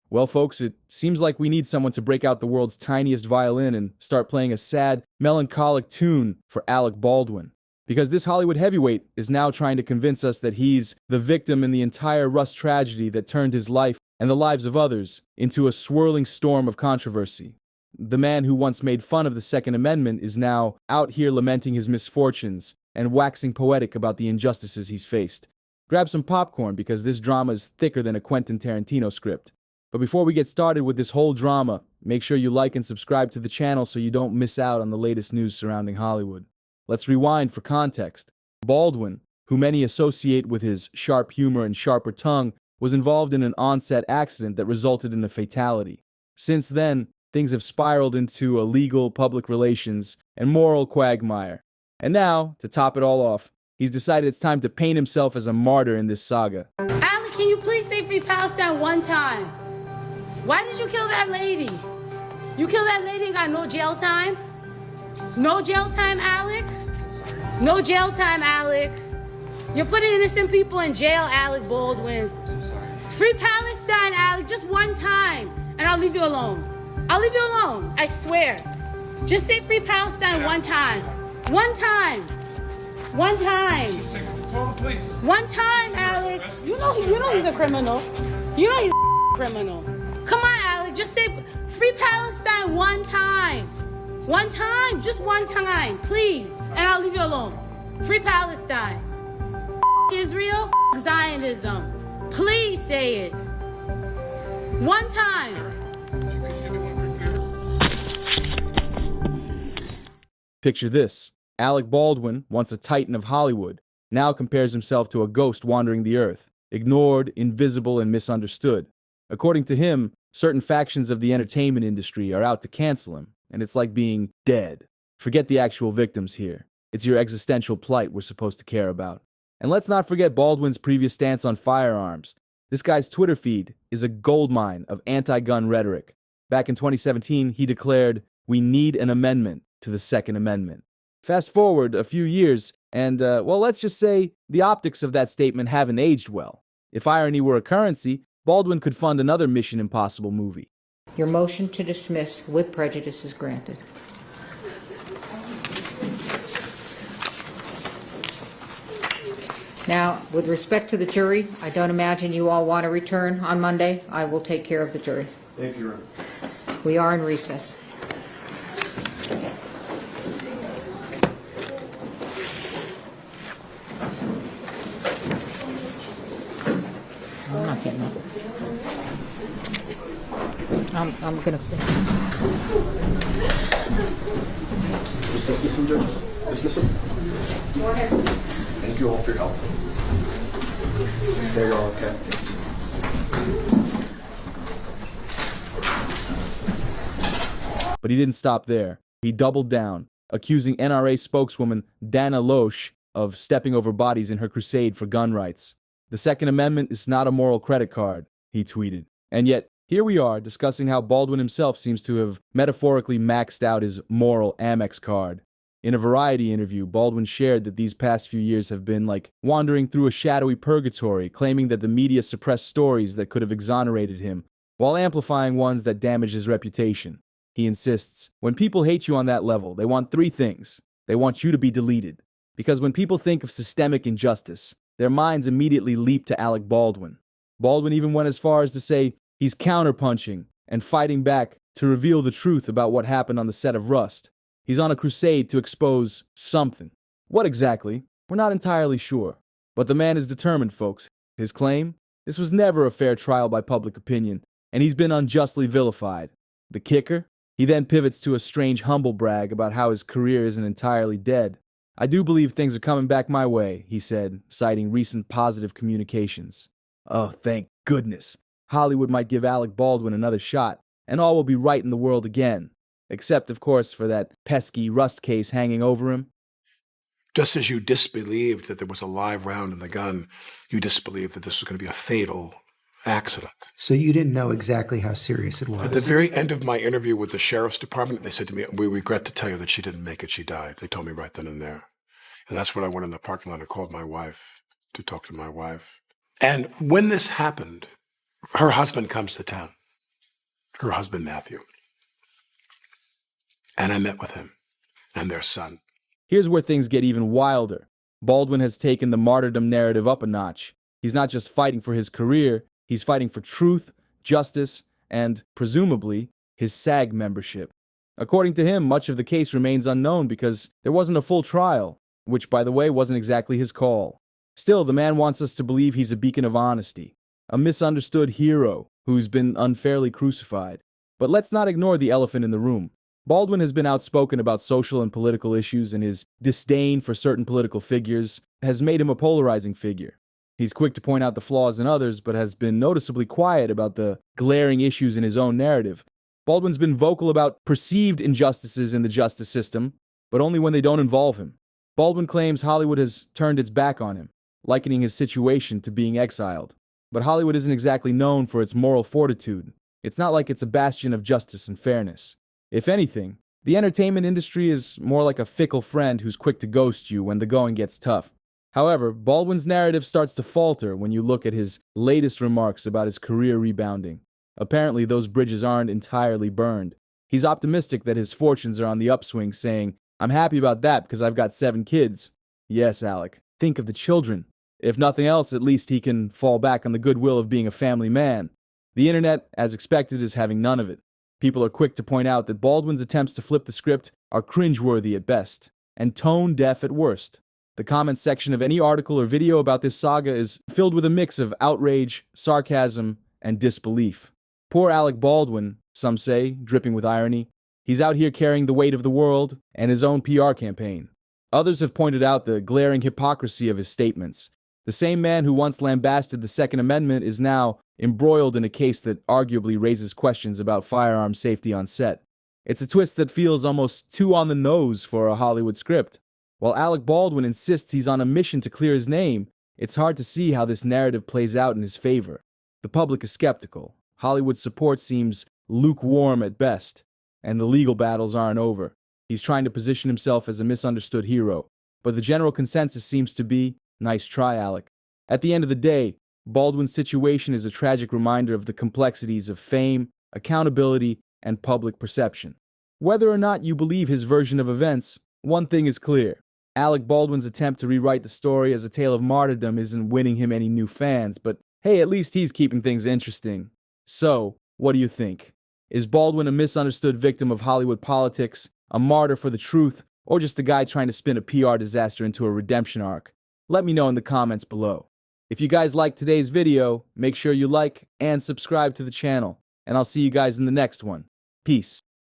Well, folks, it seems like we need someone to break out the world's tiniest violin and start playing a sad, melancholic tune for Alec Baldwin. Because this Hollywood heavyweight is now trying to convince us that he's the victim in the entire Rust tragedy that turned his life and the lives of others into a swirling storm of controversy. The man who once made fun of the Second Amendment is now out here lamenting his misfortunes and waxing poetic about the injustices he's faced. Grab some popcorn because this drama is thicker than a Quentin Tarantino script. But before we get started with this whole drama, make sure you like and subscribe to the channel so you don't miss out on the latest news surrounding Hollywood. Let's rewind for context. Baldwin, who many associate with his sharp humor and sharper tongue, was involved in an on-set accident that resulted in a fatality. Since then, things have spiraled into a legal, public relations, and moral quagmire. And now, to top it all off, he's decided it's time to paint himself as a martyr in this saga. Alec, can you please say free Palestine one time? Why did you kill that lady? You killed that lady and got no jail time? No jail time, Alec? No jail time, Alec. You're putting innocent people in jail, Alec Baldwin. Free Palestine, Alec, just one time, and I'll leave you alone. I'll leave you alone, I swear. Just say free Palestine one time. One time. One time. Call the police. One time, Alec. You know he's a criminal. You know he's a criminal. Come on, Alec, just say free Palestine one time. One time, just one time, please, and I'll leave you alone. Free Palestine. Israel, Zionism. Please say it. One time. Picture this. Alec Baldwin, once a titan of Hollywood, now compares himself to a ghost wandering the earth, ignored, invisible, and misunderstood. According to him, certain factions of the entertainment industry are out to cancel him, and it's like being dead. Forget the actual victims here. It's your existential plight we're supposed to care about. And let's not forget Baldwin's previous stance on firearms. This guy's Twitter feed is a goldmine of anti-gun rhetoric. Back in 2017, he declared, "We need an amendment to the Second Amendment." Fast forward a few years, and, well, let's just say the optics of that statement haven't aged well. If irony were a currency, Baldwin could fund another Mission Impossible movie. Your motion to dismiss with prejudice is granted. Now, with respect to the jury, I don't imagine you all want to return on Monday. I will take care of the jury. Thank you, Your Honor. We are in recess. I'm not getting up. I'm going to... Dismiss him, Judge. Dismiss him. Go ahead. Thank you all for your help. Stay all okay. But he didn't stop there. He doubled down, accusing NRA spokeswoman Dana Loesch of stepping over bodies in her crusade for gun rights. "The Second Amendment is not a moral credit card," he tweeted. And yet, here we are discussing how Baldwin himself seems to have metaphorically maxed out his moral Amex card. In a Variety interview, Baldwin shared that these past few years have been like wandering through a shadowy purgatory, claiming that the media suppressed stories that could have exonerated him, while amplifying ones that damage his reputation. He insists, when people hate you on that level, they want three things. They want you to be deleted. Because when people think of systemic injustice, their minds immediately leap to Alec Baldwin. Baldwin even went as far as to say he's counterpunching and fighting back to reveal the truth about what happened on the set of Rust. He's on a crusade to expose something. What exactly? We're not entirely sure. But the man is determined, folks. His claim? This was never a fair trial by public opinion, and he's been unjustly vilified. The kicker? He then pivots to a strange humble brag about how his career isn't entirely dead. "I do believe things are coming back my way," he said, citing recent positive communications. Oh, thank goodness. Hollywood might give Alec Baldwin another shot, and all will be right in the world again. Except, of course, for that pesky Rust case hanging over him. Just as you disbelieved that there was a live round in the gun, you disbelieved that this was going to be a fatal accident. So you didn't know exactly how serious it was? At the very end of my interview with the sheriff's department, they said to me, "We regret to tell you that she didn't make it. She died." They told me right then and there. And that's when I went in the parking lot and called my wife to talk to my wife. And when this happened, her husband comes to town. her husband Matthew. And I met with him and their son. Here's where things get even wilder. Baldwin has taken the martyrdom narrative up a notch. He's not just fighting for his career, he's fighting for truth, justice, and, presumably, his SAG membership. According to him, much of the case remains unknown because there wasn't a full trial, which, by the way, wasn't exactly his call. Still, the man wants us to believe he's a beacon of honesty, a misunderstood hero who's been unfairly crucified. But let's not ignore the elephant in the room. Baldwin has been outspoken about social and political issues, and his disdain for certain political figures has made him a polarizing figure. He's quick to point out the flaws in others, but has been noticeably quiet about the glaring issues in his own narrative. Baldwin's been vocal about perceived injustices in the justice system, but only when they don't involve him. Baldwin claims Hollywood has turned its back on him, likening his situation to being exiled. But Hollywood isn't exactly known for its moral fortitude. It's not like it's a bastion of justice and fairness. If anything, the entertainment industry is more like a fickle friend who's quick to ghost you when the going gets tough. However, Baldwin's narrative starts to falter when you look at his latest remarks about his career rebounding. Apparently, those bridges aren't entirely burned. He's optimistic that his fortunes are on the upswing, saying, "I'm happy about that because I've got 7 kids. Yes, Alec, think of the children. If nothing else, at least he can fall back on the goodwill of being a family man." The internet, as expected, is having none of it. People are quick to point out that Baldwin's attempts to flip the script are cringeworthy at best, and tone-deaf at worst. The comments section of any article or video about this saga is filled with a mix of outrage, sarcasm, and disbelief. Poor Alec Baldwin, some say, dripping with irony. He's out here carrying the weight of the world and his own PR campaign. Others have pointed out the glaring hypocrisy of his statements. The same man who once lambasted the Second Amendment is now embroiled in a case that arguably raises questions about firearm safety on set. It's a twist that feels almost too on the nose for a Hollywood script. While Alec Baldwin insists he's on a mission to clear his name, it's hard to see how this narrative plays out in his favor. The public is skeptical. Hollywood's support seems lukewarm at best, and the legal battles aren't over. He's trying to position himself as a misunderstood hero, but the general consensus seems to be, "Nice try, Alec." At the end of the day, Baldwin's situation is a tragic reminder of the complexities of fame, accountability, and public perception. Whether or not you believe his version of events, one thing is clear. Alec Baldwin's attempt to rewrite the story as a tale of martyrdom isn't winning him any new fans, but hey, at least he's keeping things interesting. So, what do you think? Is Baldwin a misunderstood victim of Hollywood politics, a martyr for the truth, or just a guy trying to spin a PR disaster into a redemption arc? Let me know in the comments below. If you guys liked today's video, make sure you like and subscribe to the channel, and I'll see you guys in the next one. Peace.